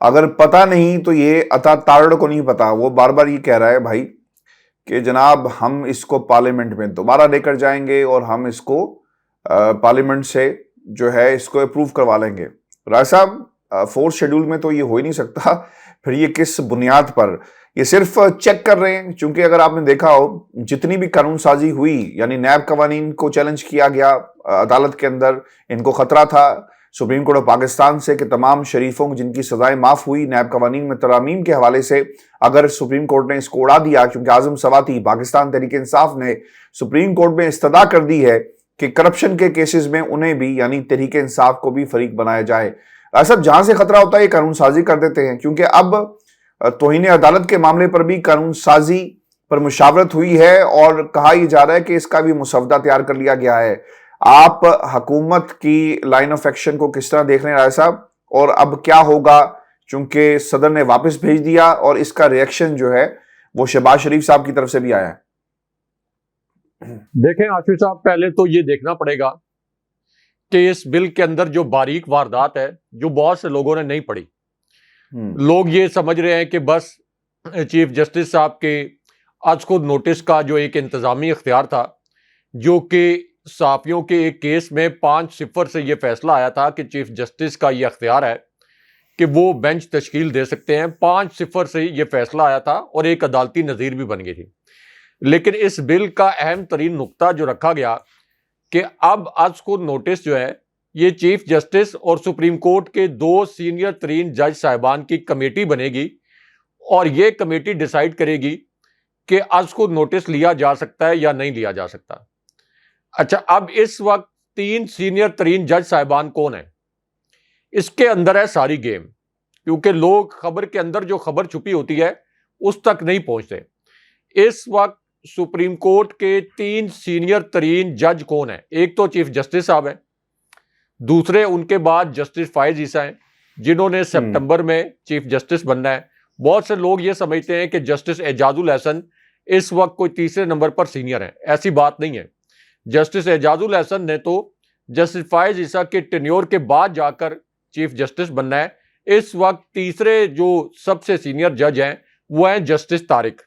اگر پتہ نہیں تو یہ عطا تارڑ کو نہیں پتا. وہ بار بار یہ کہہ رہا ہے بھائی کہ جناب ہم اس کو پارلیمنٹ میں دوبارہ لے کر جائیں گے اور ہم اس کو پارلیمنٹ سے جو ہے اس کو اپروو کروا لیں گے. رائے صاحب فورتھ شیڈول میں تو یہ ہو ہی نہیں سکتا. پھر یہ کس بنیاد پر؟ یہ صرف چیک کر رہے ہیں. چونکہ اگر آپ نے دیکھا ہو جتنی بھی قانون سازی ہوئی، یعنی نیب قوانین کو چیلنج کیا گیا عدالت کے اندر، ان کو خطرہ تھا سپریم کورٹ آف پاکستان سے کہ تمام شریفوں جن کی سزائیں معاف ہوئی نیب قوانین میں ترامیم کے حوالے سے، اگر سپریم کورٹ نے اس کو اڑا دیا، کیونکہ اعظم سواتی پاکستان تحریک انصاف نے سپریم کورٹ میں استدعا کر دی ہے کہ کرپشن کے کیسز میں انہیں بھی یعنی تحریک انصاف کو بھی فریق بنایا جائے. ایسا جہاں سے خطرہ ہوتا ہے یہ قانون سازی کر دیتے ہیں، کیونکہ اب توہین عدالت کے معاملے پر بھی قانون سازی پر مشاورت ہوئی ہے اور کہا یہ جا رہا ہے کہ اس کا بھی مسودہ تیار کر لیا گیا ہے. آپ حکومت کی لائن آف ایکشن کو کس طرح دیکھ رہے ہیں رائے صاحب، اور اب کیا ہوگا؟ چونکہ صدر نے واپس بھیج دیا اور اس کا ریئیکشن جو ہے وہ شہباز شریف صاحب کی طرف سے بھی آیا ہے. دیکھیں آشف صاحب، پہلے تو یہ دیکھنا پڑے گا کہ اس بل کے اندر جو باریک واردات ہے جو بہت سے لوگوں نے نہیں پڑھی. لوگ یہ سمجھ رہے ہیں کہ بس چیف جسٹس صاحب کے آج خود نوٹس کا جو ایک انتظامی اختیار تھا، جو کہ صحافیوں کے ایک کیس میں 5-0 سے یہ فیصلہ آیا تھا کہ چیف جسٹس کا یہ اختیار ہے کہ وہ بینچ تشکیل دے سکتے ہیں. 5-0 سے یہ فیصلہ آیا تھا اور ایک عدالتی نظیر بھی بن گئی تھی. لیکن اس بل کا اہم ترین نقطہ جو رکھا گیا کہ اب آج خود نوٹس جو ہے یہ چیف جسٹس اور سپریم کورٹ کے 2 سینئر ترین جج صاحبان کی کمیٹی بنے گی اور یہ کمیٹی ڈیسائیڈ کرے گی کہ آج خود نوٹس لیا جا سکتا ہے یا نہیں لیا جا سکتا. اچھا، اب اس وقت 3 سینئر ترین جج صاحبان کون ہیں؟ اس کے اندر ہے ساری گیم، کیونکہ لوگ خبر کے اندر جو خبر چھپی ہوتی ہے اس تک نہیں پہنچتے. اس وقت سپریم کورٹ کے 3 سینئر ترین جج کون ہیں؟ ایک تو چیف جسٹس صاحب ہیں، دوسرے ان کے بعد جسٹس فائز عیسیٰ ہیں جنہوں نے سپٹمبر میں چیف جسٹس بننا ہے. بہت سے لوگ یہ سمجھتے ہیں کہ جسٹس اعجاز الحسن اس وقت کوئی تیسرے نمبر پر سینئر ہیں. ایسی بات نہیں ہے. جسٹس اعجاز الحسن نے تو جسٹس فائز عیسیٰ کے ٹینیور کے بعد جا کر چیف جسٹس بننا ہے. اس وقت تیسرے جو سب سے سینئر جج ہیں وہ ہیں جسٹس طارق.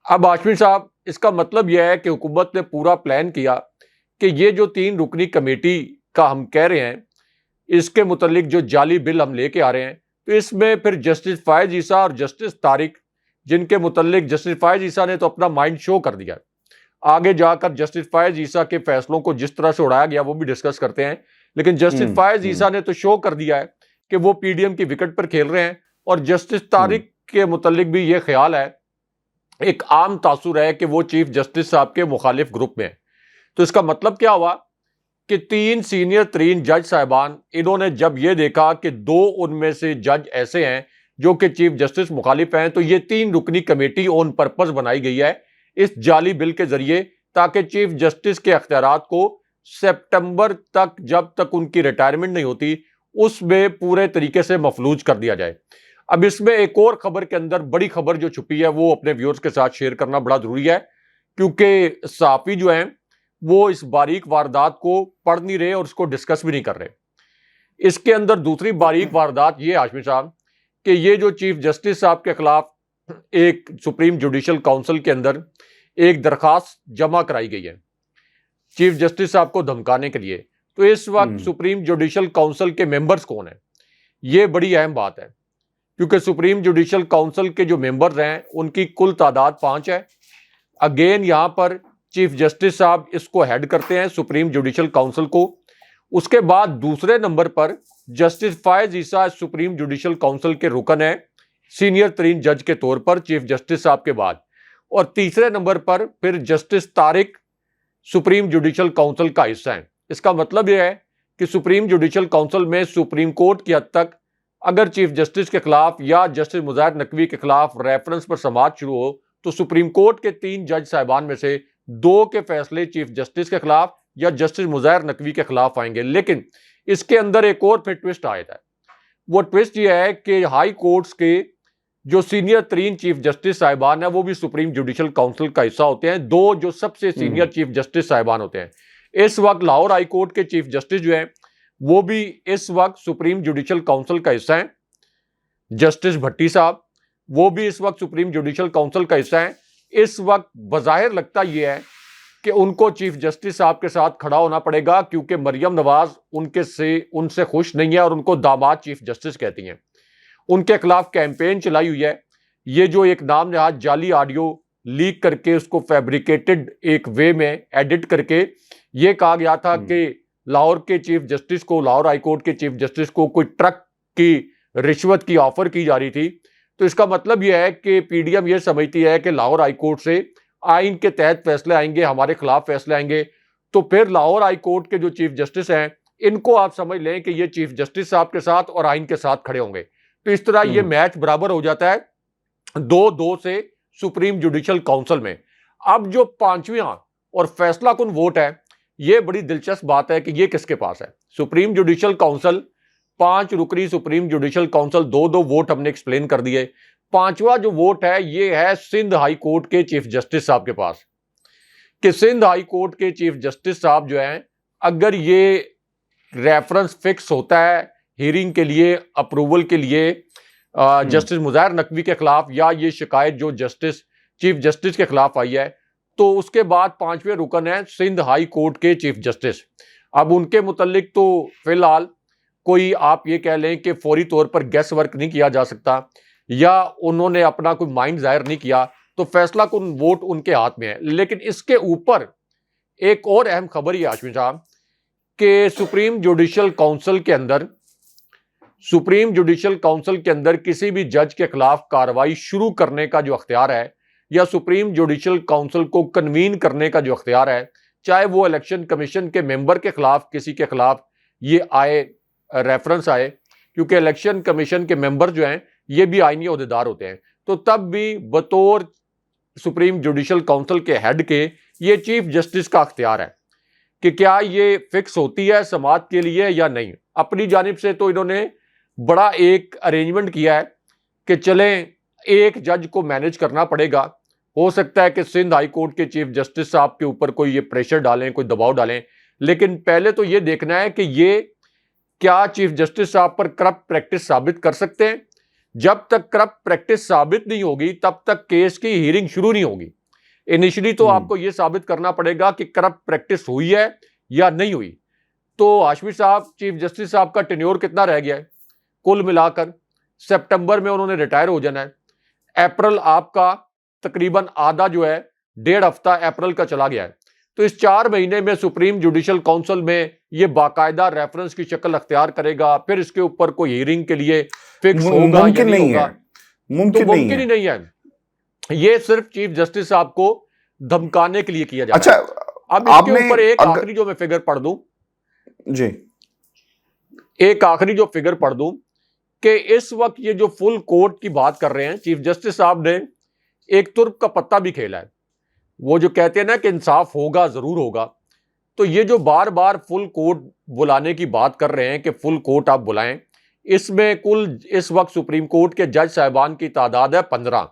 اب ہاشمی صاحب، اس کا مطلب یہ ہے کہ حکومت نے پورا پلان کیا کہ یہ جو 3 رکنی کمیٹی کا ہم کہہ رہے ہیں، اس کے متعلق جو جعلی بل ہم لے کے آ رہے ہیں، تو اس میں پھر جسٹس فائز عیسیٰ اور جسٹس طارق، جن کے متعلق جسٹس فائز عیسیٰ نے تو اپنا مائنڈ شو کر دیا. آگے جا کر جسٹس فائز عیسیٰ کے فیصلوں کو جس طرح سے اڑایا گیا وہ بھی ڈسکس کرتے ہیں. لیکن جسٹس فائز عیسیٰ نے تو شو کر دیا ہے کہ وہ پی ڈی ایم کی وکٹ پر کھیل رہے ہیں، اور جسٹس طارق کے متعلق بھی یہ خیال ہے، ایک عام تاثر ہے کہ وہ چیف جسٹس صاحب کے مخالف گروپ میں ہیں. تو اس کا مطلب کیا ہوا کہ 3 سینئر ترین جج صاحبان، انہوں نے جب یہ دیکھا کہ 2 ان میں سے جج ایسے ہیں جو کہ چیف جسٹس مخالف ہیں، تو یہ 3 رکنی کمیٹی آن پرپز بنائی گئی ہے اس جعلی بل کے ذریعے، تاکہ چیف جسٹس کے اختیارات کو سپٹمبر تک، جب تک ان کی ریٹائرمنٹ نہیں ہوتی، اس میں پورے طریقے سے مفلوج کر دیا جائے. اب اس میں ایک اور خبر کے اندر بڑی خبر جو چھپی ہے وہ اپنے ویورز کے ساتھ شیئر کرنا بڑا ضروری ہے، کیونکہ صحافی جو ہیں وہ اس باریک واردات کو پڑھ نہیں رہے اور اس کو ڈسکس بھی نہیں کر رہے. اس کے اندر دوسری باریک واردات یہ ہاشمی صاحب کہ یہ جو چیف جسٹس صاحب کے خلاف ایک سپریم جوڈیشل کونسل کے اندر ایک درخواست جمع کرائی گئی ہے چیف جسٹس صاحب کو دھمکانے کے لیے، تو اس وقت سپریم جوڈیشل کونسل کے ممبرز کون ہیں؟ یہ بڑی اہم بات ہے، کیونکہ سپریم جوڈیشل کونسل کے جو ممبرز ہیں ان کی کل تعداد 5 ہے. اگین یہاں پر چیف جسٹس صاحب اس کو ہیڈ کرتے ہیں سپریم جوڈیشل کونسل کو. اس کے بعد دوسرے نمبر پر جسٹس فائز عیسیٰ سپریم جوڈیشل کونسل کے رکن ہیں سینئر ترین جج کے طور پر چیف جسٹس صاحب کے بعد، اور تیسرے نمبر پر پھر justice Tariq supreme judicial council کا حصہ ہیں. اس کا مطلب یہ ہے کہ سپریم جوڈیشل کونسل میں سپریم کورٹ کی حد تک اگر چیف جسٹس کے خلاف یا جسٹس مظاہر نقوی کے خلاف ریفرنس پر سماعت شروع ہو تو سپریم کورٹ کے 3 جج صاحبان میں سے 2 کے فیصلے چیف جسٹس کے خلاف یا جسٹس مظاہر نقوی کے خلاف آئیں گے. لیکن اس کے اندر ایک اور پھر ٹوسٹ آیا ہے. وہ ٹوسٹ یہ ہے کہ ہائی کورٹس کے جو سینئر ترین چیف جسٹس صاحبان ہیں وہ بھی سپریم جوڈیشل کونسل کا حصہ ہوتے ہیں. 2 جو سب سے سینئر چیف جسٹس صاحبان ہوتے ہیں. اس وقت لاہور ہائی کورٹ کے چیف جسٹس جو ہیں وہ بھی اس وقت سپریم جوڈیشل کونسل کا حصہ ہیں. جسٹس بھٹی صاحب، وہ بھی اس وقت سپریم جوڈیشل کونسل کا حصہ ہیں. اس وقت بظاہر لگتا یہ ہے کہ ان کو چیف جسٹس صاحب کے ساتھ کھڑا ہونا پڑے گا، کیونکہ مریم نواز ان سے خوش نہیں ہے اور ان کو داماد چیف جسٹس کہتی ہیں. ان کے خلاف کیمپین چلائی ہوئی ہے. یہ جو ایک نام نہاد جعلی آڈیو لیک کر کے اس کو فیبریکیٹڈ ایک وے میں ایڈٹ کر کے یہ کہا گیا تھا کہ لاہور کے چیف جسٹس کو، لاہور ہائی کورٹ کے چیف جسٹس کو کوئی ٹرک کی رشوت کی آفر کی جا رہی تھی. تو اس کا مطلب یہ ہے کہ پی ڈی ایم یہ سمجھتی ہے کہ لاہور ہائی کورٹ سے آئین کے تحت فیصلے آئیں گے، ہمارے خلاف فیصلے آئیں گے، تو پھر لاہور ہائی کورٹ کے جو چیف جسٹس ہیں ان کو آپ سمجھ لیں کہ یہ چیف جسٹس صاحب کے ساتھ اور آئین کے ساتھ کھڑے ہوں گے. تو اس طرح یہ میچ برابر ہو جاتا ہے 2-2 سے سپریم جوڈیشل کونسل میں. اب جو 5واں اور فیصلہ کن ووٹ ہے، یہ بڑی دلچسپ بات ہے کہ یہ کس کے پاس ہے. سپریم جوڈیشل کونسل 5 رکنی سپریم جوڈیشل کونسل 2-2 ووٹ ہم نے ایکسپلین کر دیے. 5واں جو ووٹ ہے یہ ہے سندھ ہائی کورٹ کے چیف جسٹس صاحب کے پاس، کہ سندھ ہائی کورٹ کے چیف جسٹس صاحب جو ہیں اگر یہ ریفرنس فکس ہوتا ہے ہیرنگ کے لیے، اپروول کے لیے جسٹس مظاہر نقوی کے خلاف، یا یہ شکایت جو چیف جسٹس کے خلاف آئی ہے، تو اس کے بعد 5ویں رکن ہیں سندھ ہائی کورٹ کے چیف جسٹس. اب ان کے متعلق تو فی الحال کوئی آپ یہ کہہ لیں کہ فوری طور پر گیس ورک نہیں کیا جا سکتا، یا انہوں نے اپنا کوئی مائنڈ ظاہر نہیں کیا، تو فیصلہ کن ووٹ ان کے ہاتھ میں ہے. لیکن اس کے اوپر ایک اور اہم خبر یہ ہاشمی صاحب کہ سپریم جوڈیشل کونسل کے اندر کسی بھی جج کے خلاف کارروائی شروع کرنے کا جو اختیار ہے، یا سپریم جوڈیشل کونسل کو کنوین کرنے کا جو اختیار ہے، چاہے وہ الیکشن کمیشن کے ممبر کے خلاف کسی کے خلاف یہ آئے، ریفرنس آئے، کیونکہ الیکشن کمیشن کے ممبر جو ہیں یہ بھی آئینی عہدیدار ہوتے ہیں، تو تب بھی بطور سپریم جوڈیشل کونسل کے ہیڈ کے یہ چیف جسٹس کا اختیار ہے کہ کیا یہ فکس ہوتی ہے سماعت کے لیے یا نہیں. اپنی جانب سے تو انہوں نے بڑا ایک ارینجمنٹ کیا ہے کہ چلیں ایک جج کو مینیج کرنا پڑے گا. ہو سکتا ہے کہ سندھ ہائی کورٹ کے چیف جسٹس صاحب کے اوپر کوئی یہ پریشر ڈالیں، کوئی دباؤ ڈالیں، لیکن پہلے تو یہ دیکھنا ہے کہ یہ کیا چیف جسٹس صاحب پر کرپٹ پریکٹس ثابت کر سکتے ہیں. جب تک کرپٹ پریکٹس ثابت نہیں ہوگی تب تک کیس کی ہیرنگ شروع نہیں ہوگی. انیشلی تو آپ کو یہ ثابت کرنا پڑے گا کہ کرپٹ پریکٹس ہوئی ہے یا نہیں ہوئی. تو ہاشمی صاحب، چیف جسٹس صاحب کا ٹینیور کتنا رہ گیا ہے کل ملا کر؟ سپٹمبر میں انہوں نے ریٹائر ہو جانا ہے. اپریل آپ کا تقریباً آدھا جو ہے 1.5 ہفتہ اپریل کا چلا گیا ہے. تو اس 4 مہینے میں سپریم جوڈیشل کونسل میں یہ باقاعدہ ریفرنس کی شکل اختیار کرے گا، پھر اس کے اوپر کوئی ہیرنگ کے لیے فکس ہوگا یا نہیں ہوگا، ممکن ہی نہیں ہے. یہ صرف چیف جسٹس صاحب کو دھمکانے کے لیے کیا جاتا ہے. اب اس کے اوپر ایک آخری جو میں فگر پڑھ دوں جی، ایک آخری جو فگر پڑھ دوں کہ اس وقت یہ جو فل کورٹ کی بات کر رہے ہیں، چیف جسٹس صاحب نے ایک ترک کا پتہ بھی کھیلا ہے. وہ جو کہتے ہیں نا کہ انصاف ہوگا، ضرور ہوگا، تو یہ جو بار بار فل کورٹ بلانے کی بات کر رہے ہیں کہ فل کورٹ آپ بلائیں، اس میں کل اس وقت سپریم کورٹ کے جج صاحبان کی تعداد ہے 15.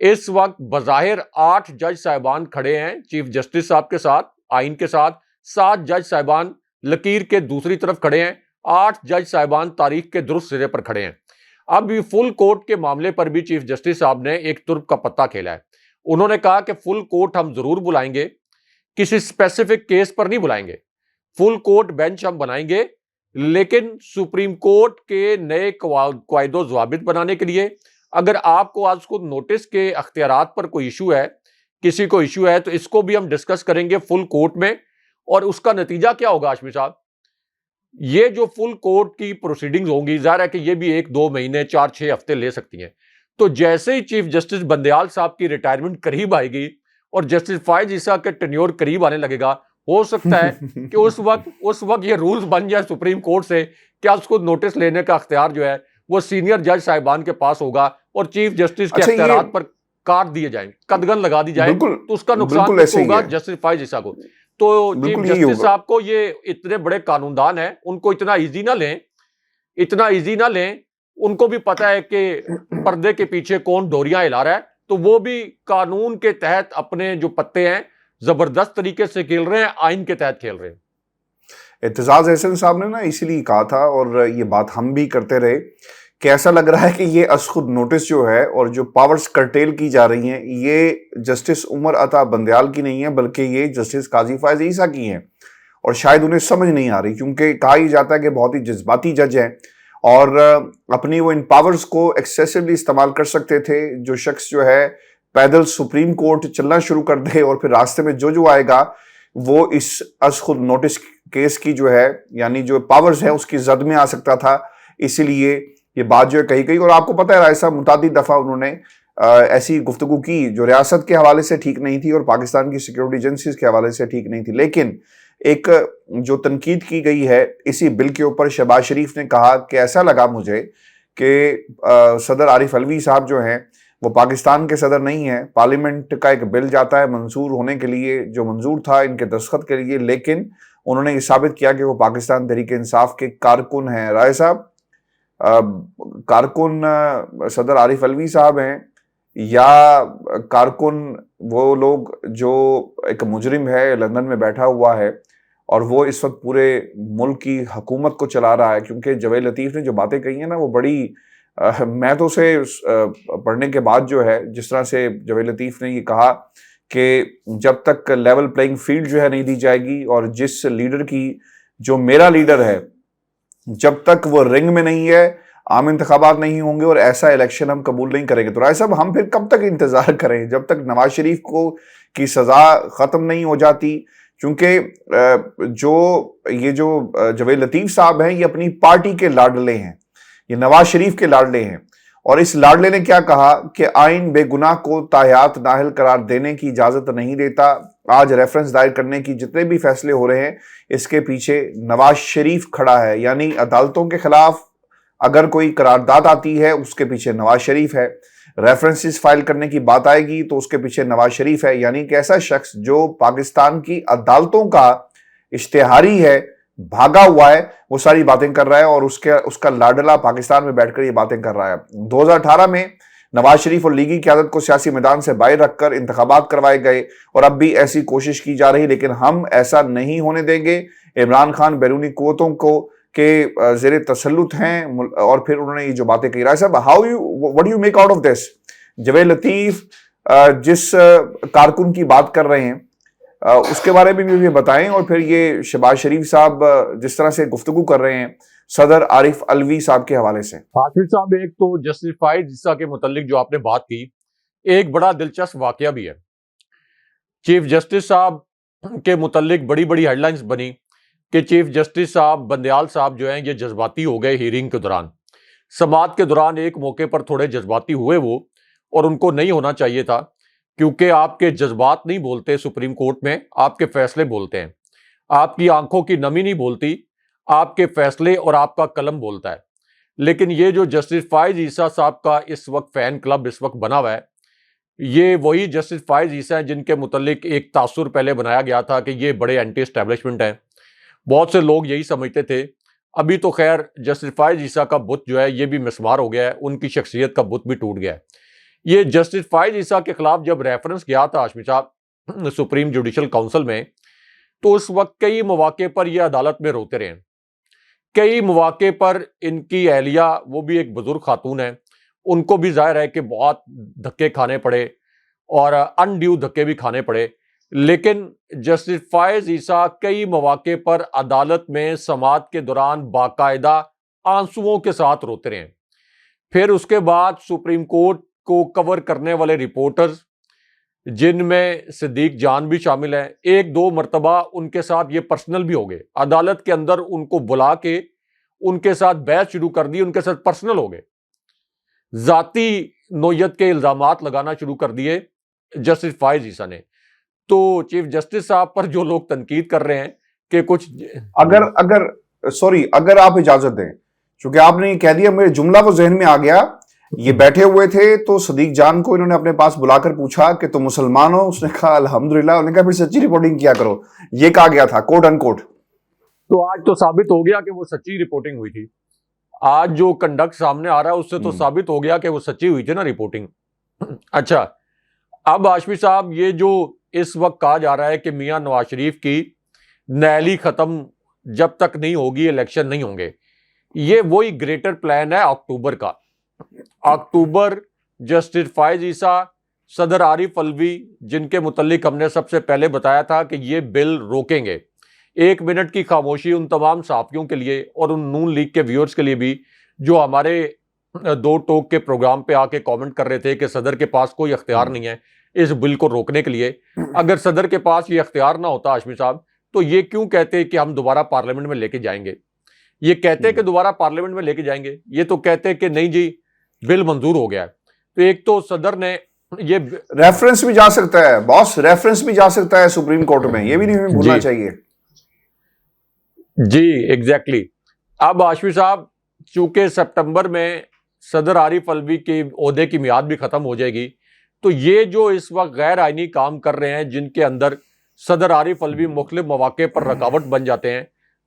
اس وقت بظاہر 8 جج صاحبان کھڑے ہیں چیف جسٹس صاحب کے ساتھ، آئین کے ساتھ. 7 جج صاحبان لکیر کے دوسری طرف کھڑے ہیں، 8 جج صاحبان تاریخ کے درست سرے پر کھڑے ہیں. اب یہ فل کورٹ کے معاملے پر بھی چیف جسٹس صاحب نے ایک ترک کا پتہ کھیلا ہے. انہوں نے کہا کہ فل کورٹ ہم ضرور بلائیں گے، کسی اسپیسیفک کیس پر نہیں بلائیں گے. فل کورٹ بینچ ہم بنائیں گے، لیکن سپریم کورٹ کے نئے قواعد و ضوابط بنانے کے لیے اگر آپ کو آج خود نوٹس کے اختیارات پر کوئی ایشو ہے، کسی کو ایشو ہے، تو اس کو بھی ہم ڈسکس کریں گے فل کورٹ میں. اور اس کا نتیجہ کیا ہوگا ہاشمی صاحب؟ یہ جو فل کورٹ کی پروسیڈنگز ہوں گی، ظاہر ہے کہ یہ بھی 1-2 مہینے 4-6 ہفتے لے سکتی ہیں. تو جیسے ہی چیف جسٹس بندیال صاحب کی ریٹائرمنٹ قریب آئے گی اور جسٹس فائز عیسیٰ کے ٹینیور قریب آنے لگے گا، ہو سکتا ہے کہ اس وقت یہ رولز بن جائے سپریم کورٹ سے کہ اس کو نوٹس لینے کا اختیار جو ہے وہ سینئر جج صاحبان کے پاس ہوگا اور چیف جسٹس کے اختیارات پر کاٹ دیے جائیں، قدغن لگا دی جائے، تو اس کا نقصان ہوگا جسٹس فائز عیسیٰ کو. تو چیف جسٹس صاحب کو یہ اتنے بڑے قانون دان ہیں، ان کو اتنا ایزی نہ لیں. ان کو بھی پتا ہے کہ پردے کے پیچھے کون ڈوریاں ہلا رہا ہے، تو وہ بھی قانون کے تحت اپنے جو پتے ہیں زبردست طریقے سے کھیل رہے ہیں، آئین کے تحت کھیل رہے ہیں. اعتزاز احسن صاحب نے نا اسی لیے کہا تھا، اور یہ بات ہم بھی کرتے رہے کہ ایسا لگ رہا ہے کہ یہ از خود نوٹس جو ہے اور جو پاورز کرٹیل کی جا رہی ہیں یہ جسٹس عمر عطا بندیال کی نہیں ہے بلکہ یہ جسٹس قاضی فائز عیسیٰ کی ہیں، اور شاید انہیں سمجھ نہیں آ رہی، کیونکہ کہا ہی جاتا ہے کہ بہت ہی جذباتی جج ہیں اور اپنی وہ ان پاورز کو ایکسیسولی استعمال کر سکتے تھے۔ جو شخص جو ہے پیدل سپریم کورٹ چلنا شروع کر دے اور پھر راستے میں جو آئے گا وہ اس از خود نوٹس کیس کی جو ہے یعنی جو پاورز ہے اس کی زد میں آ سکتا تھا، اسی لیے یہ بات جو ہے کہی گئی۔ اور آپ کو پتہ ہے رائے صاحب متعدد دفعہ انہوں نے ایسی گفتگو کی جو ریاست کے حوالے سے ٹھیک نہیں تھی اور پاکستان کی سیکیورٹی ایجنسیز کے حوالے سے ٹھیک نہیں تھی، لیکن ایک جو تنقید کی گئی ہے اسی بل کے اوپر، شہباز شریف نے کہا کہ ایسا لگا مجھے کہ صدر عارف علوی صاحب جو ہیں وہ پاکستان کے صدر نہیں ہیں، پارلیمنٹ کا ایک بل جاتا ہے منظور ہونے کے لیے جو منظور تھا ان کے دستخط کے لیے، لیکن انہوں نے یہ ثابت کیا کہ وہ پاکستان تحریک انصاف کے کارکن ہیں۔ رائے صاحب کارکن صدر عارف علوی صاحب ہیں یا کارکن وہ لوگ جو ایک مجرم ہے لندن میں بیٹھا ہوا ہے اور وہ اس وقت پورے ملک کی حکومت کو چلا رہا ہے؟ کیونکہ جوید لطیف نے جو باتیں کہی ہیں نا وہ بڑی میں تو اسے پڑھنے کے بعد جو ہے جس طرح سے جوید لطیف نے یہ کہا کہ جب تک لیول پلینگ فیلڈ جو ہے نہیں دی جائے گی اور جس لیڈر کی جو میرا لیڈر ہے جب تک وہ رنگ میں نہیں ہے عام انتخابات نہیں ہوں گے اور ایسا الیکشن ہم قبول نہیں کریں گے۔ تو رائے صاحب ہم پھر کب تک انتظار کریں جب تک نواز شریف کی سزا ختم نہیں ہو جاتی؟ کیونکہ یہ جو جوید لطیف صاحب ہیں یہ اپنی پارٹی کے لاڈلے ہیں، یہ نواز شریف کے لاڈلے ہیں، اور اس لاڈلے نے کیا کہا کہ آئین بے گناہ کو تاحیات نااہل قرار دینے کی اجازت نہیں دیتا۔ آج ریفرنس دائر کرنے کی جتنے بھی فیصلے ہو رہے ہیں اس کے پیچھے نواز شریف کھڑا ہے، یعنی عدالتوں کے خلاف اگر کوئی قرارداد آتی ہے اس کے پیچھے نواز شریف ہے، ریفرنسز فائل کرنے کی بات آئے گی تو اس کے پیچھے نواز شریف ہے، یعنی کہ ایسا شخص جو پاکستان کی عدالتوں کا اشتہاری ہے، بھاگا ہوا ہے، وہ ساری باتیں کر رہا ہے اور اس کا لاڈلا پاکستان میں بیٹھ کر یہ باتیں کر رہا ہے۔ 2018 میں نواز شریف اور لیگی قیادت کو سیاسی میدان سے باہر رکھ کر انتخابات کروائے گئے اور اب بھی ایسی کوشش کی جا رہی، لیکن ہم ایسا نہیں ہونے دیں گے۔ عمران خان بیرونی قوتوں کو کے زیر تسلط ہیں، اور پھر انہوں نے یہ جو باتیں کہی۔ رائے صاحب what do you make out of this؟ Javed لطیف جس کارکن کی بات کر رہے ہیں اس کے بارے میں بھی بتائیں، اور پھر یہ شہباز شریف صاحب جس طرح سے گفتگو کر رہے ہیں صدر عارف علوی صاحب کے حوالے سے۔ حافظ صاحب ایک تو جسٹس فائز عیسیٰ کے متعلق جو آپ نے بات کی ایک بڑا دلچسپ واقعہ بھی ہے۔ چیف جسٹس صاحب کے متعلق بڑی بڑی ہیڈ لائنز بنی کہ چیف جسٹس صاحب بندیال صاحب جو ہیں یہ جذباتی ہو گئے ہیرنگ کے دوران، سماعت کے دوران ایک موقع پر تھوڑے جذباتی ہوئے وہ، اور ان کو نہیں ہونا چاہیے تھا کیونکہ آپ کے جذبات نہیں بولتے سپریم کورٹ میں، آپ کے فیصلے بولتے ہیں، آپ کی آنکھوں کی نمی نہیں بولتی، آپ کے فیصلے اور آپ کا قلم بولتا ہے۔ لیکن یہ جو جسٹس فائز عیسیٰ صاحب کا اس وقت فین کلب اس وقت بنا ہوا ہے، یہ وہی جسٹس فائز عیسیٰ ہیں جن کے متعلق ایک تاثر پہلے بنایا گیا تھا کہ یہ بڑے اینٹی اسٹیبلشمنٹ ہیں، بہت سے لوگ یہی سمجھتے تھے۔ ابھی تو خیر جسٹس فائز عیسیٰ کا بت جو ہے یہ بھی مسمار ہو گیا ہے، ان کی شخصیت کا بت بھی ٹوٹ گیا ہے۔ یہ جسٹس فائز عیسیٰ کے خلاف جب ریفرنس گیا تھا ہاشمی صاحب سپریم جوڈیشل کونسل میں، تو اس وقت کئی مواقع پر یہ عدالت میں روتے رہے ہیں، کئی مواقع پر ان کی اہلیہ وہ بھی ایک بزرگ خاتون ہیں، ان کو بھی ظاہر ہے کہ بہت دھکے کھانے پڑے اور انڈیو دھکے بھی کھانے پڑے، لیکن جسٹس فائز عیسیٰ کئی مواقع پر عدالت میں سماعت کے دوران باقاعدہ آنسوؤں کے ساتھ روتے رہے ہیں۔ پھر اس کے بعد سپریم کورٹ کو کور کرنے والے رپورٹرز جن میں صدیق جان بھی شامل ہیں، ایک دو مرتبہ ان کے ساتھ یہ پرسنل بھی ہو گئے، عدالت کے اندر ان کو بلا کے ان کے ساتھ بحث شروع کر دی، ان کے ساتھ پرسنل ہو گئے، ذاتی نوعیت کے الزامات لگانا شروع کر دیے جسٹس فائز عیسیٰ نے۔ تو چیف جسٹس صاحب پر جو لوگ تنقید کر رہے ہیں کہ کچھ اگر آپ اجازت دیں، چونکہ آپ نے یہ کہہ دیا میرے جملہ وہ ذہن میں آ گیا، یہ بیٹھے ہوئے تھے تو صدیق جان کو انہوں نے اپنے پاس بلا کر پوچھا کہ تم مسلمان ہو؟ اس نے کہا الحمدللہ، انہوں نے کہا پھر سچی رپورٹنگ کیا کرو، یہ کہا گیا تھا کوٹ ان کوٹ۔ تو آج تو ثابت ہو گیا کہ وہ سچی رپورٹنگ ہوئی تھی، آج جو کنڈکٹ سامنے آ رہا ہے اس سے تو ثابت ہو گیا کہ وہ سچی ہوئی تھی نا رپورٹنگ۔ اچھا، اب ہاشمی صاحب یہ جو اس وقت کہا جا رہا ہے کہ میاں نواز شریف کی نیلی ختم جب تک نہیں ہوگی الیکشن نہیں ہوں گے، یہ وہی گریٹر پلان ہے اکتوبر کا. اکتوبر جسٹس فائز عیسیٰ، صدر عارف علوی، جن کے متعلق ہم نے سب سے پہلے بتایا تھا کہ یہ بل روکیں گے. 1 منٹ کی خاموشی ان تمام صحافیوں کے لیے اور ان نون لیگ کے ویورز کے لیے بھی جو ہمارے دو ٹوک کے پروگرام پہ آ کے کامنٹ کر رہے تھے کہ صدر کے پاس کوئی اختیار نہیں ہے اس بل کو روکنے کے لیے. اگر صدر کے پاس یہ اختیار نہ ہوتا ہاشمی صاحب تو یہ کیوں کہتے کہ ہم دوبارہ پارلیمنٹ میں لے کے جائیں گے؟ یہ کہتے کہ دوبارہ پارلیمنٹ میں لے کے جائیں گے، یہ تو کہتے کہ نہیں جی بل منظور ہو گیا ہے. تو ایک تو صدر نے یہ ریفرنس بھی جا سکتا ہے باس، ریفرنس بھی جا سکتا ہے سپریم کورٹ میں، یہ بھی نہیں ہمیں بھولنا چاہیے. جی ایگزیکٹلی. اب ہاشمی صاحب چونکہ سپٹمبر میں صدر عارف علوی کے عہدے کی میعاد بھی ختم ہو جائے گی، تو یہ جو اس وقت غیر آئینی کام کر رہے ہیں جن کے اندر صدر عارف علوی مختلف مواقع پر رکاوٹ بن جاتے ہیں،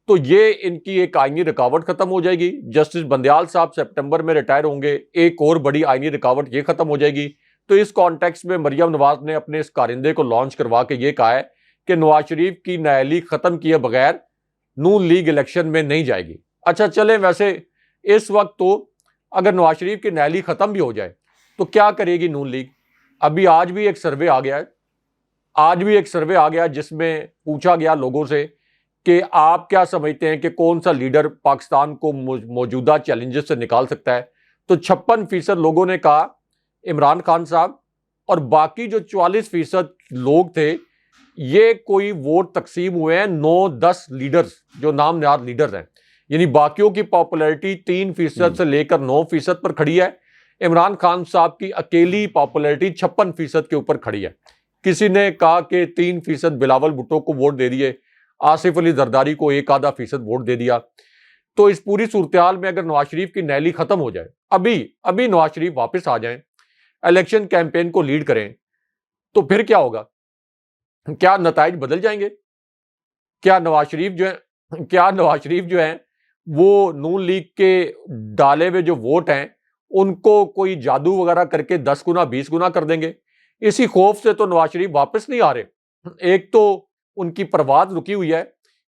تو یہ ان کی ایک آئینی رکاوٹ ختم ہو جائے گی. جسٹس بندیال صاحب سپٹمبر میں ریٹائر ہوں گے، ایک اور بڑی آئینی رکاوٹ یہ ختم ہو جائے گی. تو اس کانٹیکس میں مریم نواز نے اپنے اس کارندے کو لانچ کروا کے یہ کہا ہے کہ نواز شریف کی نااہلی ختم کیے بغیر نون لیگ الیکشن میں نہیں جائے گی. اچھا چلیں، ویسے اس وقت تو اگر نواز شریف کی نااہلی ختم بھی ہو جائے تو کیا کرے گی نون لیگ؟ ابھی آج بھی ایک سروے آ گیا جس میں پوچھا گیا لوگوں سے کہ آپ کیا سمجھتے ہیں کہ کون سا لیڈر پاکستان کو موجودہ چیلنجز سے نکال سکتا ہے. تو 56% لوگوں نے کہا عمران خان صاحب، اور باقی جو 44% لوگ تھے یہ کوئی ووٹ تقسیم ہوئے ہیں 9-10 لیڈرز جو نام نہاد لیڈرز ہیں، یعنی باقیوں کی پاپولیرٹی 3% سے لے کر 9% پر کھڑی ہے. عمران خان صاحب کی اکیلی پاپولیرٹی 56% کے اوپر کھڑی ہے. کسی نے کہا کہ 3% بلاول بھٹو کو ووٹ دے دیے، آصف علی زرداری کو 1-2% ووٹ دے دیا. تو اس پوری صورتحال میں اگر نواز شریف کی نااہلی ختم ہو جائے، ابھی نواز شریف واپس آ جائیں، الیکشن کیمپین کو لیڈ کریں، تو پھر کیا ہوگا؟ کیا نتائج بدل جائیں گے؟ کیا نواز شریف جو ہیں وہ نون لیگ کے ڈالے ہوئے جو ووٹ ہیں ان کو کوئی جادو وغیرہ کر کے 10 گنا 20 گنا کر دیں گے؟ اسی خوف سے تو نواز شریف واپس نہیں آ رہے. ایک تو ان کی پرواز رکی ہوئی ہے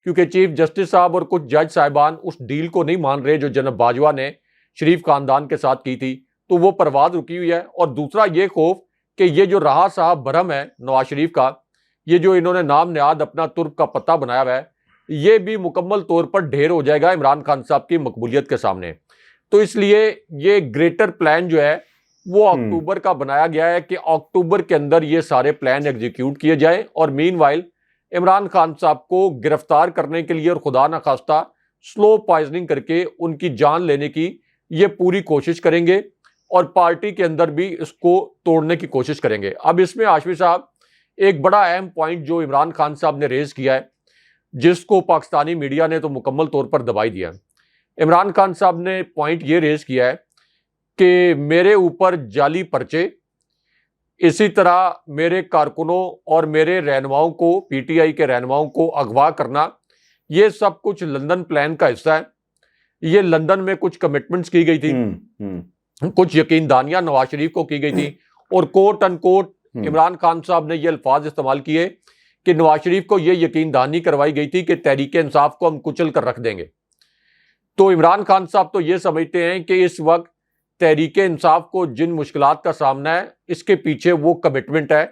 کیونکہ چیف جسٹس صاحب اور کچھ جج صاحبان اس ڈیل کو نہیں مان رہے جو جناب باجوہ نے شریف خاندان کے ساتھ کی تھی، تو وہ پرواز رکی ہوئی ہے. اور دوسرا یہ خوف کہ یہ جو رہا صاحب برہم ہے نواز شریف کا، یہ جو انہوں نے نام نہاد اپنا ترک کا پتہ بنایا ہوا ہے، یہ بھی مکمل طور پر ڈھیر ہو جائے گا عمران خان صاحب کی مقبولیت کے سامنے. تو اس لیے یہ گریٹر پلان جو ہے وہ اکتوبر کا بنایا گیا ہے کہ اکتوبر کے اندر یہ سارے پلان ایگزیکیوٹ کیے جائیں، اور مین وائل عمران خان صاحب کو گرفتار کرنے کے لیے اور خدا نخواستہ سلو پوائزننگ کر کے ان کی جان لینے کی یہ پوری کوشش کریں گے، اور پارٹی کے اندر بھی اس کو توڑنے کی کوشش کریں گے. اب اس میں ہاشمی صاحب ایک بڑا اہم پوائنٹ جو عمران خان صاحب نے ریز کیا ہے، جس کو پاکستانی میڈیا نے تو مکمل طور پر دبائی دیا ہے. عمران خان صاحب نے پوائنٹ یہ ریز کیا ہے کہ میرے اوپر جعلی پرچے، اسی طرح میرے کارکنوں اور میرے رہنماؤں کو، پی ٹی آئی کے رہنماؤں کو اغوا کرنا، یہ سب کچھ لندن پلان کا حصہ ہے. یہ لندن میں کچھ کمٹمنٹس کی گئی تھی، کچھ یقین دہانیاں نواز شریف کو کی گئی تھی، اور کوٹ ان کوٹ عمران خان صاحب نے یہ الفاظ استعمال کیے کہ نواز شریف کو یہ یقین دہانی کروائی گئی تھی کہ تحریک انصاف کو ہم کچل کر رکھ دیں گے. تو عمران خان صاحب تو یہ سمجھتے ہیں کہ اس وقت تحریک انصاف کو جن مشکلات کا سامنا ہے اس کے پیچھے وہ کمٹمنٹ ہے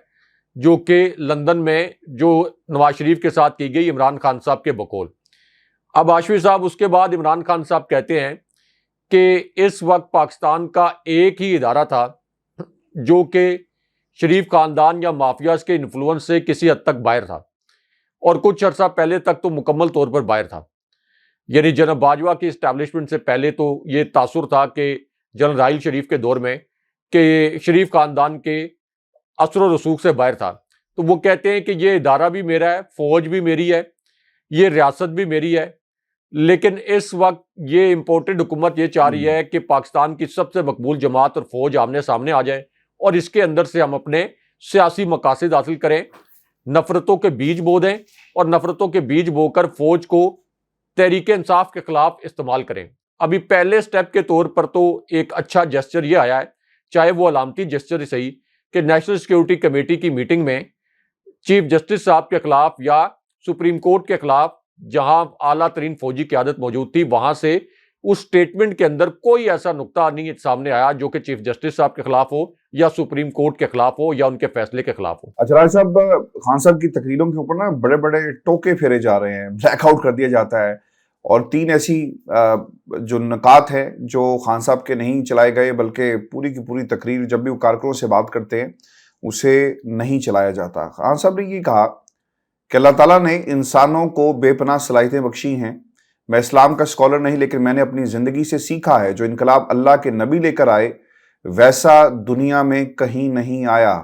جو کہ لندن میں جو نواز شریف کے ساتھ کی گئی عمران خان صاحب کے بقول. اب ہاشمی صاحب اس کے بعد عمران خان صاحب کہتے ہیں کہ اس وقت پاکستان کا ایک ہی ادارہ تھا جو کہ شریف خاندان یا مافیاز کے انفلوئنس سے کسی حد تک باہر تھا، اور کچھ عرصہ پہلے تک تو مکمل طور پر باہر تھا. یعنی جناب باجوہ کی اسٹیبلشمنٹ سے پہلے تو یہ تاثر تھا کہ جنرل راحیل شریف کے دور میں کہ شریف خاندان کے اثر و رسوخ سے باہر تھا. تو وہ کہتے ہیں کہ یہ ادارہ بھی میرا ہے، فوج بھی میری ہے، یہ ریاست بھی میری ہے، لیکن اس وقت یہ امپورٹڈ حکومت یہ چاہ رہی ہے کہ پاکستان کی سب سے مقبول جماعت اور فوج آمنے سامنے آ جائے اور اس کے اندر سے ہم اپنے سیاسی مقاصد حاصل کریں، نفرتوں کے بیج بو دیں اور نفرتوں کے بیج بو کر فوج کو تحریک انصاف کے خلاف استعمال کریں. ابھی پہلے سٹیپ کے طور پر تو ایک اچھا جسچر یہ آیا ہے، چاہے وہ علامتی جسچر ہی صحیح، کہ نیشنل سیکیورٹی کمیٹی کی میٹنگ میں چیف جسٹس صاحب کے خلاف یا سپریم کورٹ کے خلاف جہاں اعلیٰ ترین فوجی قیادت موجود تھی وہاں سے اس سٹیٹمنٹ کے اندر کوئی ایسا نقطہ نہیں سامنے آیا جو کہ چیف جسٹس صاحب کے خلاف ہو یا سپریم کورٹ کے خلاف ہو یا ان کے فیصلے کے خلاف ہو۔ اچھا راج صاحب، خان صاحب کی تقریروں کے اوپر نا بڑے بڑے ٹوکے پھیرے جا رہے ہیں، بلیک آؤٹ کر دیا جاتا ہے، اور 3 ایسی جو نکات ہیں جو خان صاحب کے نہیں چلائے گئے، بلکہ پوری کی پوری تقریر جب بھی وہ کارکنوں سے بات کرتے ہیں اسے نہیں چلایا جاتا۔ خان صاحب نے یہ کہا کہ اللہ تعالیٰ نے انسانوں کو بے پناہ صلاحیتیں بخشی ہیں۔ میں اسلام کا اسکالر نہیں، لیکن میں نے اپنی زندگی سے سیکھا ہے جو انقلاب اللہ کے نبی لے کر آئے ویسا دنیا میں کہیں نہیں آیا۔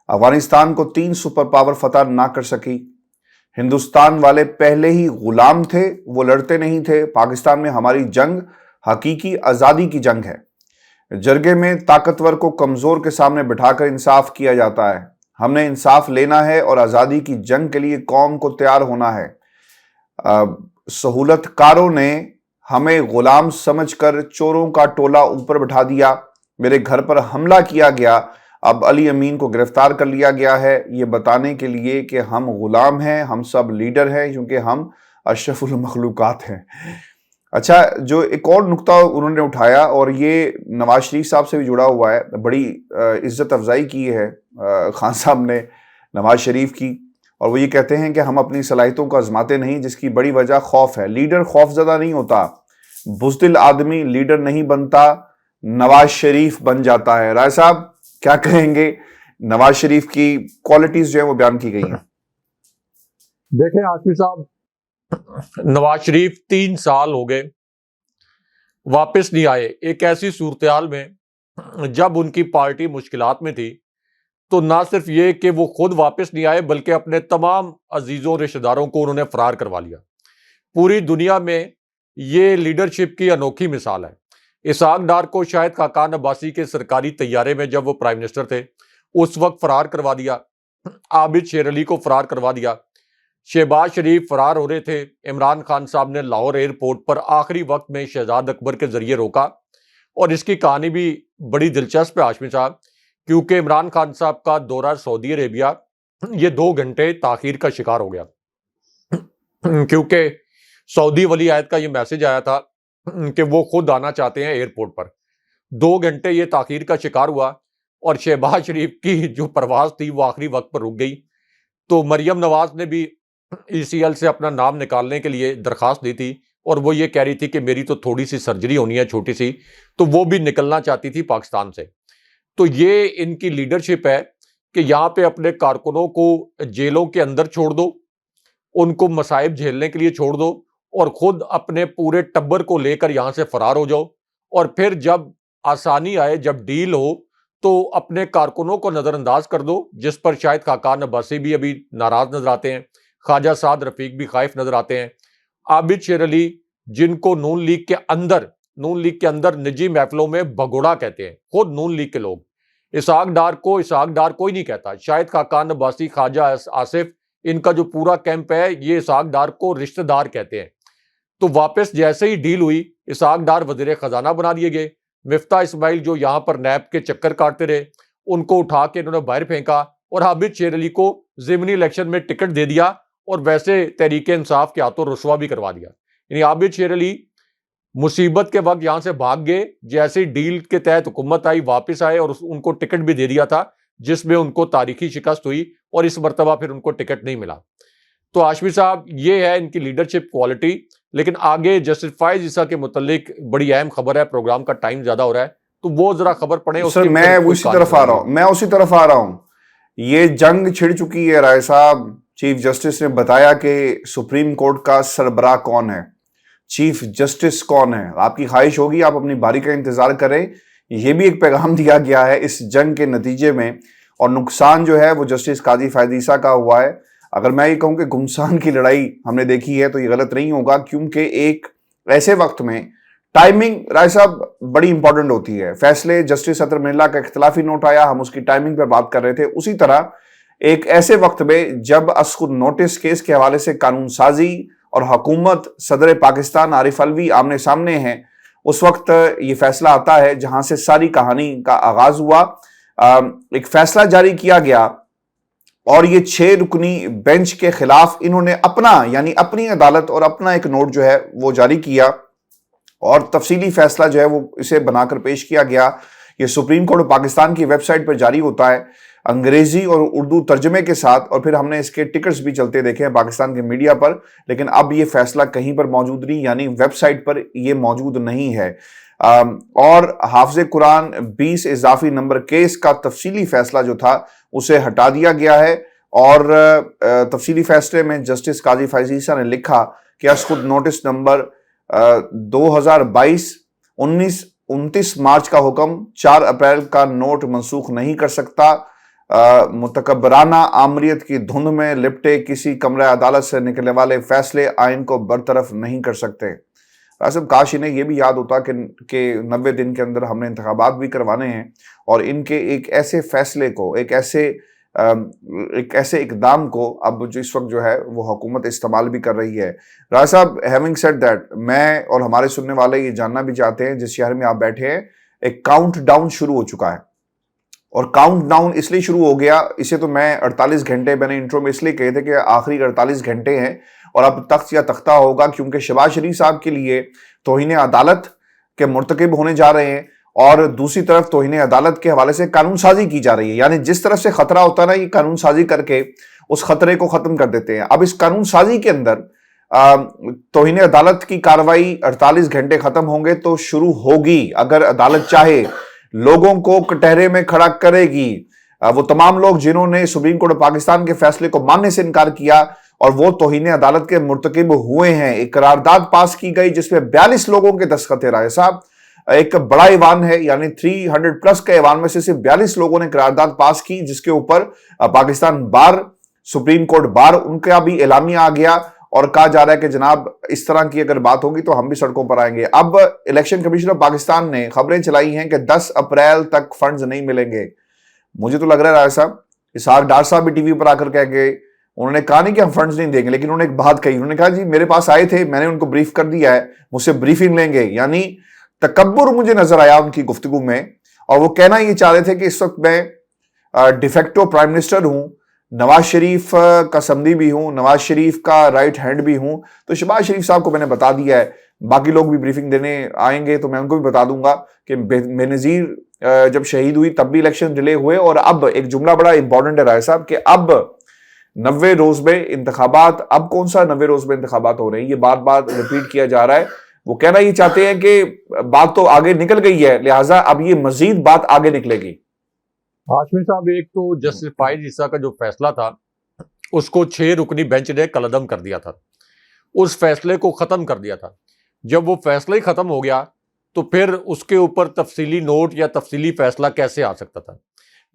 افغانستان کو 3 سپر پاور فتح نہ کر سکی۔ ہندوستان والے پہلے ہی غلام تھے، وہ لڑتے نہیں تھے۔ پاکستان میں ہماری جنگ حقیقی آزادی کی جنگ ہے۔ جرگے میں طاقتور کو کمزور کے سامنے بٹھا کر انصاف کیا جاتا ہے۔ ہم نے انصاف لینا ہے اور آزادی کی جنگ کے لیے قوم کو تیار ہونا ہے۔ سہولت کاروں نے ہمیں غلام سمجھ کر چوروں کا ٹولہ اوپر بٹھا دیا۔ میرے گھر پر حملہ کیا گیا۔ اب علی امین کو گرفتار کر لیا گیا ہے، یہ بتانے کے لیے کہ ہم غلام ہیں، ہم سب لیڈر ہیں، کیونکہ ہم اشرف المخلوقات ہیں۔ اچھا، جو ایک اور نقطہ انہوں نے اٹھایا اور یہ نواز شریف صاحب سے بھی جڑا ہوا ہے، بڑی عزت افزائی کی ہے خان صاحب نے نواز شریف کی، اور وہ یہ کہتے ہیں کہ ہم اپنی صلاحیتوں کو آزماتے نہیں، جس کی بڑی وجہ خوف ہے۔ لیڈر خوف زدہ نہیں ہوتا، بزدل آدمی لیڈر نہیں بنتا، نواز شریف بن جاتا ہے۔ رائے صاحب کیا کہیں گے؟ نواز شریف کی کوالٹیز جو ہیں وہ بیان کی گئی ہیں۔ دیکھیں ہاشمی صاحب، نواز شریف 3 سال ہو گئے واپس نہیں آئے، ایک ایسی صورتحال میں جب ان کی پارٹی مشکلات میں تھی، تو نہ صرف یہ کہ وہ خود واپس نہیں آئے بلکہ اپنے تمام عزیزوں رشتہ داروں کو انہوں نے فرار کروا لیا۔ پوری دنیا میں یہ لیڈرشپ کی انوکھی مثال ہے۔ اسحاق ڈار کو شاہد خاقان عباسی کے سرکاری طیارے میں جب وہ پرائم منسٹر تھے اس وقت فرار کروا دیا۔ عابد شیر علی کو فرار کروا دیا۔ شہباز شریف فرار ہو رہے تھے، عمران خان صاحب نے لاہور ایئرپورٹ پر آخری وقت میں شہزاد اکبر کے ذریعے روکا، اور اس کی کہانی بھی بڑی دلچسپ ہے ہاشمی صاحب، کیونکہ عمران خان صاحب کا دورہ سعودی عربیہ یہ 2 گھنٹے تاخیر کا شکار ہو گیا، کیونکہ سعودی ولی عہد کا یہ میسج آیا تھا کہ وہ خود آنا چاہتے ہیں ایئرپورٹ پر۔ 2 گھنٹے یہ تاخیر کا شکار ہوا، اور شہباز شریف کی جو پرواز تھی وہ آخری وقت پر رک گئی۔ تو مریم نواز نے بھی ECL سے اپنا نام نکالنے کے لیے درخواست دی تھی، اور وہ یہ کہہ رہی تھی کہ میری تو تھوڑی سی سرجری ہونی ہے چھوٹی سی، تو وہ بھی نکلنا چاہتی تھی پاکستان سے۔ تو یہ ان کی لیڈرشپ ہے کہ یہاں پہ اپنے کارکنوں کو جیلوں کے اندر چھوڑ دو، ان کو مصائب جھیلنے کے لیے چھوڑ دو، اور خود اپنے پورے ٹبر کو لے کر یہاں سے فرار ہو جاؤ، اور پھر جب آسانی آئے، جب ڈیل ہو، تو اپنے کارکنوں کو نظر انداز کر دو، جس پر شاید خاقان عباسی بھی ابھی ناراض نظر آتے ہیں، خواجہ سعد رفیق بھی خائف نظر آتے ہیں، عابد شیر علی جن کو نون لیگ کے اندر نجی محفلوں میں بھگوڑا کہتے ہیں خود نون لیگ کے لوگ، اسحاق ڈار کو اسحاق ڈار کوئی نہیں کہتا، شاید خاقان عباسی، خواجہ آصف، ان کا جو پورا کیمپ ہے یہ اسحاق ڈار کو رشتہ دار کہتے ہیں۔ تو واپس جیسے ہی ڈیل ہوئی، اسحاق ڈار وزیر خزانہ بنا دیے گئے۔ مفتاح اسماعیل جو یہاں پر نیب کے چکر کاٹتے رہے، ان کو اٹھا کے انہوں نے باہر پھینکا، اور عابد شیر علی کو ضمنی الیکشن میں ٹکٹ دے دیا، اور ویسے تحریک انصاف کے ہاتھوں رسوا بھی کروا دیا۔ یعنی عابد شیر علی مصیبت کے وقت یہاں سے بھاگ گئے، جیسے ڈیل کے تحت حکومت آئی واپس آئے، اور ان کو ٹکٹ بھی دے دیا تھا جس میں ان کو تاریخی شکست ہوئی، اور اس مرتبہ پھر ان کو ٹکٹ نہیں ملا۔ تو ہاشمی صاحب یہ ہے ان کی لیڈرشپ کوالٹی۔ لیکن آگے جسٹس فائز عیسیٰ کے متعلق بڑی اہم خبر ہے، پروگرام کا ٹائم زیادہ ہو رہا ہے، تو وہ ذرا خبر پڑھیں۔ سر میں اسی طرف آ رہا ہوں، یہ جنگ چھڑ چکی ہے رائے صاحب۔ چیف جسٹس نے بتایا کہ سپریم کورٹ کا سربراہ کون ہے، چیف جسٹس کون ہے۔ آپ کی خواہش ہوگی آپ اپنی باری کا انتظار کریں۔ یہ بھی ایک پیغام دیا گیا ہے اس جنگ کے نتیجے میں، اور نقصان جو ہے وہ جسٹس قاضی فائز عیسیٰ کا ہوا ہے۔ اگر میں یہ کہوں کہ گمسان کی لڑائی ہم نے دیکھی ہے تو یہ غلط نہیں ہوگا، کیونکہ ایک ایسے وقت میں ٹائمنگ رائے صاحب بڑی امپورٹنٹ ہوتی ہے۔ فیصلے جسٹس اطہر من اللہ کا اختلافی نوٹ آیا، ہم اس کی ٹائمنگ پر بات کر رہے تھے، اسی طرح ایک ایسے وقت میں جب اسخر نوٹس کیس کے حوالے سے قانون سازی اور حکومت صدر پاکستان عارف علوی آمنے سامنے ہیں، اس وقت یہ فیصلہ آتا ہے جہاں سے ساری کہانی کا آغاز ہوا۔ ایک فیصلہ جاری کیا گیا، اور یہ 6 رکنی بینچ کے خلاف انہوں نے اپنی عدالت اور اپنا ایک نوٹ جو ہے وہ جاری کیا، اور تفصیلی فیصلہ جو ہے وہ اسے بنا کر پیش کیا گیا. یہ سپریم کورٹ پاکستان کی ویب سائٹ پر جاری ہوتا ہے انگریزی اور اردو ترجمے کے ساتھ, اور پھر ہم نے اس کے ٹکرز بھی چلتے دیکھے ہیں پاکستان کے میڈیا پر, لیکن اب یہ فیصلہ کہیں پر موجود نہیں, یعنی ویب سائٹ پر یہ موجود نہیں ہے. اور حافظ قرآن 20 اضافی نمبر کیس کا تفصیلی فیصلہ جو تھا اسے ہٹا دیا گیا ہے, اور تفصیلی فیصلے میں جسٹس قاضی فائز عیسیٰ نے لکھا کہ از خود نوٹس نمبر 2022 29 مارچ کا حکم 4 اپریل کا نوٹ منسوخ نہیں کر سکتا. متکبرانہ آمریت کی دھند میں لپٹے کسی کمرہ عدالت سے نکلنے والے فیصلے آئین کو برطرف نہیں کر سکتے. صاحب کاش انہیں یہ بھی یاد ہوتا کہ 90 دن کے اندر ہم نے انتخابات بھی کروانے ہیں, اور ان کے ایک ایسے فیصلے کو, ایک ایسے اقدام کو اب جو اس وقت جو ہے وہ حکومت استعمال بھی کر رہی ہے. راجہ صاحب, ہیونگ سیڈ دیٹ, میں اور ہمارے سننے والے یہ جاننا بھی چاہتے ہیں جس شہر میں آپ بیٹھے ہیں ایک کاؤنٹ ڈاؤن شروع ہو چکا ہے, اور کاؤنٹ ڈاؤن اس لیے شروع ہو گیا, اسے تو میں 48 گھنٹے میں نے انٹرو میں اس لیے کہے تھے کہ آخری 48 گھنٹے ہیں اور اب تخت یا تختہ ہوگا, کیونکہ شہباز شریف صاحب کے لیے توہین عدالت کے مرتکب ہونے جا رہے ہیں, اور دوسری طرف توہین عدالت کے حوالے سے قانون سازی کی جا رہی ہے. یعنی جس طرف سے خطرہ ہوتا ہے نا, یہ قانون سازی کر کے اس خطرے کو ختم کر دیتے ہیں. اب اس قانون سازی کے اندر توہین عدالت کی کارروائی 48 گھنٹے ختم ہوں گے تو شروع ہوگی, اگر عدالت چاہے لوگوں کو کٹہرے میں کھڑا کرے گی. وہ تمام لوگ جنہوں نے سپریم کورٹ پاکستان کے فیصلے کو ماننے سے انکار کیا اور وہ توہین عدالت کے مرتکب ہوئے ہیں. ایک قرارداد پاس کی گئی جس میں 42 لوگوں کے دستخط ہیں. راجہ صاحب, ایک بڑا ایوان ہے, یعنی 300 پلس کا ایوان میں سے صرف 42 لوگوں نے قرارداد پاس کی, جس کے اوپر پاکستان بار, سپریم کورٹ بار, ان کا بھی اعلامیہ آ گیا اور کہا جا رہا ہے کہ جناب اس طرح کی اگر بات ہوگی تو ہم بھی سڑکوں پر آئیں گے. اب الیکشن کمیشن آف پاکستان نے خبریں چلائی ہیں کہ 10 اپریل تک فنڈز نہیں ملیں گے. مجھے تو لگ رہا ہے راجہ صاحب, اسحاق ڈار صاحب بھی ٹی وی پر آ کر کہہ گئے, انہوں نے کہا نہیں کہ ہم فنڈز نہیں دیں گے, لیکن انہوں نے ایک بات کہی, انہوں نے کہا جی میرے پاس آئے تھے, میں نے ان کو بریف کر دیا ہے, مجھ سے بریفنگ لیں گے. یعنی تکبر مجھے نظر آیا ان کی گفتگو میں, اور وہ کہنا یہ چاہ رہے تھے کہ اس وقت میں ڈیفیکٹو پرائم منسٹر ہوں, نواز شریف کا سمدی بھی ہوں, نواز شریف کا رائٹ ہینڈ بھی ہوں. تو شہباز شریف صاحب کو میں نے بتا دیا ہے, باقی لوگ بھی بریفنگ دینے آئیں گے تو میں ان کو بھی بتا دوں گا کہ بے نظیر جب شہید ہوئی تب بھی الیکشن ڈیلے ہوئے, اور اب ایک جملہ بڑا امپورٹنٹ ہے راجہ صاحب کہ اب 90 روز میں انتخابات. اب کون سا 90 روز میں انتخابات ہو رہے ہیں, یہ بار بار ریپیٹ کیا جا رہا ہے. وہ کہنا یہ چاہتے ہیں کہ بات تو آگے نکل گئی ہے, لہٰذا اب یہ مزید بات آگے نکلے گی. ہاشمی صاحب, ایک تو جسٹس فائز عیسیٰ کا جو فیصلہ تھا اس کو 6 رکنی بینچ نے کالعدم کر دیا تھا, اس فیصلے کو ختم کر دیا تھا. جب وہ فیصلہ ہی ختم ہو گیا تو پھر اس کے اوپر تفصیلی نوٹ یا تفصیلی فیصلہ کیسے آ سکتا تھا.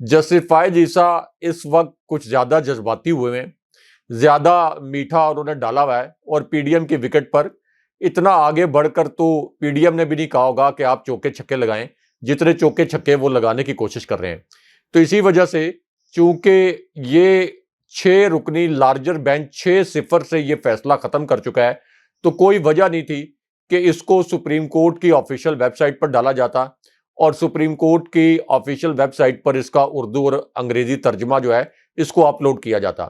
جسٹس فائز عیسیٰ اس وقت کچھ زیادہ جذباتی ہوئے ہیں, زیادہ میٹھا انہوں نے ڈالا ہوا ہے, اور پی ڈی ایم کی وکٹ پر اتنا آگے بڑھ کر تو پی ڈی ایم نے بھی نہیں کہا ہوگا کہ آپ چوکے چھکے لگائیں, جتنے چوکے چھکے وہ لگانے کی کوشش کر رہے ہیں. تو اسی وجہ سے چونکہ یہ 6 رکنی لارجر بینچ 6-0 سے یہ فیصلہ ختم کر چکا ہے, تو کوئی وجہ نہیں تھی کہ اس کو سپریم کورٹ کی آفیشیل ویب سائٹ پر ڈالا جاتا اور سپریم کورٹ کی آفیشیل ویب سائٹ پر اس کا اردو اور انگریزی ترجمہ جو ہے اس کو اپلوڈ کیا جاتا.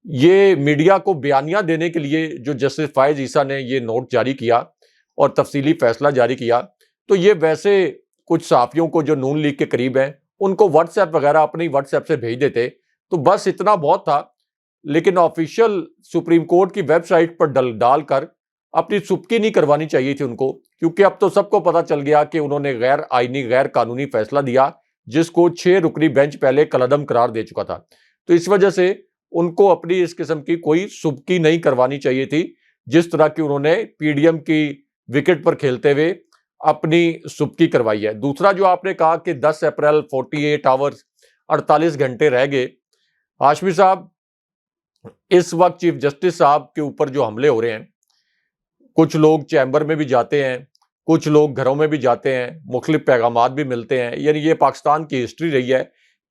یہ میڈیا کو بیانیہ دینے کے لیے جو جسٹس فائز عیسیٰ نے یہ نوٹ جاری کیا اور تفصیلی فیصلہ جاری کیا, تو یہ ویسے کچھ صحافیوں کو جو نون لیگ کے قریب ہیں ان کو واٹس ایپ وغیرہ اپنی واٹس ایپ سے بھیج دیتے, تو بس اتنا بہت تھا. لیکن آفیشیل سپریم کورٹ کی ویب سائٹ پر ڈال کر اپنی سبکی نہیں کروانی چاہیے تھی ان کو, کیونکہ اب تو سب کو پتا چل گیا کہ انہوں نے غیر آئینی غیر قانونی فیصلہ دیا جس کو 6 رکنی بینچ پہلے کالعدم قرار دے چکا تھا. تو اس وجہ سے ان کو اپنی اس قسم کی کوئی سبکی نہیں کروانی چاہیے تھی, جس طرح کی انہوں نے پی ڈی ایم کی وکٹ پر کھیلتے ہوئے اپنی سبکی کروائی ہے. دوسرا جو آپ نے کہا کہ 10 اپریل 48 آورز 48 گھنٹے رہ گئے, ہاشمی صاحب اس وقت چیف جسٹس صاحب کے اوپر جو حملے ہو رہے ہیں, کچھ لوگ چیمبر میں بھی جاتے ہیں, کچھ لوگ گھروں میں بھی جاتے ہیں, مختلف پیغامات بھی ملتے ہیں. یعنی یہ پاکستان کی ہسٹری رہی ہے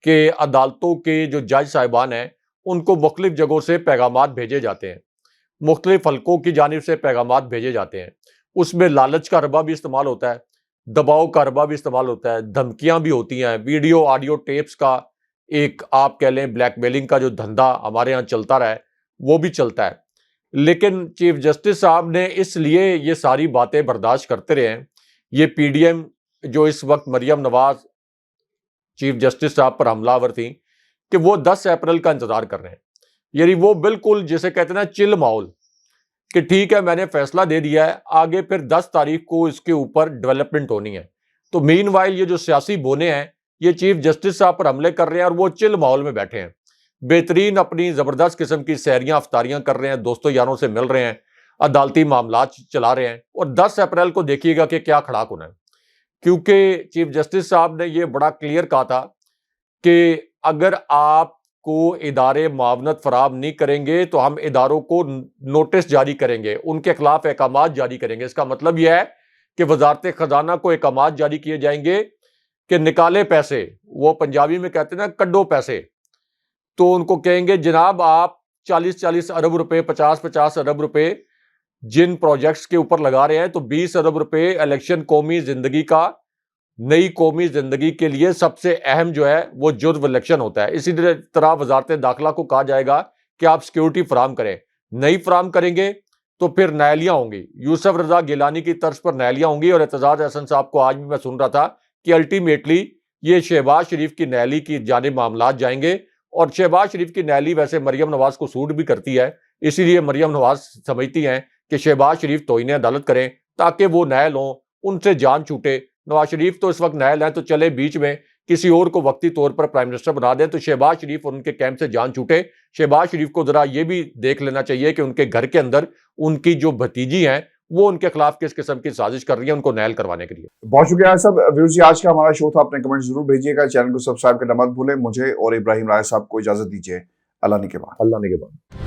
کہ عدالتوں کے جو جج صاحبان ہیں ان کو مختلف جگہوں سے پیغامات بھیجے جاتے ہیں, مختلف حلقوں کی جانب سے پیغامات بھیجے جاتے ہیں. اس میں لالچ کا حربہ بھی استعمال ہوتا ہے, دباؤ کا حربہ بھی استعمال ہوتا ہے, دھمکیاں بھی ہوتی ہیں, ویڈیو آڈیو ٹیپس کا ایک آپ کہہ لیں بلیک میلنگ کا جو دھندا ہمارے ہاں چلتا رہا ہے وہ بھی چلتا ہے. لیکن چیف جسٹس صاحب نے اس لیے یہ ساری باتیں برداشت کرتے رہے ہیں. یہ پی ڈی ایم جو اس وقت مریم نواز چیف جسٹس صاحب پر حملہ آور تھیں کہ وہ 10 اپریل کا انتظار کر رہے ہیں. یعنی وہ بالکل جسے کہتے ہیں نا چل ماحول کہ ٹھیک ہے میں نے فیصلہ دے دیا ہے, آگے پھر 10 تاریخ کو اس کے اوپر ڈیولپمنٹ ہونی ہے. تو مین وائل یہ جو سیاسی بونے ہیں یہ چیف جسٹس صاحب پر حملے کر رہے ہیں اور وہ چل ماحول میں بیٹھے ہیں, بہترین اپنی زبردست قسم کی سیریاں افطاریاں کر رہے ہیں, دوستوں یاروں سے مل رہے ہیں, عدالتی معاملات چلا رہے ہیں. اور 10 اپریل کو دیکھیے گا کہ کیا کھڑاک ہونا ہے, کیونکہ چیف جسٹس صاحب نے یہ بڑا کلیئر کہا تھا کہ اگر آپ کو ادارے معاونت فراہم نہیں کریں گے تو ہم اداروں کو نوٹس جاری کریں گے, ان کے خلاف احکامات جاری کریں گے. اس کا مطلب یہ ہے کہ وزارت خزانہ کو احکامات جاری کیے جائیں گے کہ نکالے پیسے, وہ پنجابی میں کہتے ہیں نا کڈو پیسے. تو ان کو کہیں گے جناب آپ 40 ارب روپے 50 ارب روپے جن پروجیکٹس کے اوپر لگا رہے ہیں تو 20 ارب روپے الیکشن قومی زندگی کا, نئی قومی زندگی کے لیے سب سے اہم جو ہے وہ جزو الیکشن ہوتا ہے. اسی طرح وزارت داخلہ کو کہا جائے گا کہ آپ سیکیورٹی فراہم کریں, نہیں فراہم کریں گے تو پھر نیلیاں ہوں گی, یوسف رضا گیلانی کی طرز پر نیلیاں ہوں گی. اور اعتزاز احسن صاحب کو آج بھی میں سن رہا تھا کہ الٹیمیٹلی یہ شہباز شریف کی نیلی کی جانب معاملات جائیں گے. اور شہباز شریف کی نیلی ویسے مریم نواز کو سوٹ بھی کرتی ہے, اسی لیے مریم نواز سمجھتی ہیں کہ شہباز شریف توہین عدالت کریں تاکہ وہ نیل ہوں, ان سے جان چھوٹے. نواز شریف تو اس وقت نیل ہیں تو چلے بیچ میں کسی اور کو وقتی طور پر پرائم منسٹر بنا دیں تو شہباز شریف ان کے کیمپ سے جان چھوٹے. شہباز شریف کو ذرا یہ بھی دیکھ لینا چاہیے کہ ان کے گھر کے اندر ان کی جو بھتیجی ہیں وہ ان کے خلاف کس قسم کی سازش کر رہی ہیں ان کو نیل کروانے کے لیے. بہت شکریہ صاحب. ویورز آج کا ہمارا شو تھا, اپنے کمنٹ ضرور بھیجیے گا, چینل کو سبسکرائب کرنا مت بھولیں. مجھے اور ابراہیم رائے صاحب کو اجازت دیجیے. اللہ نے کے بعد.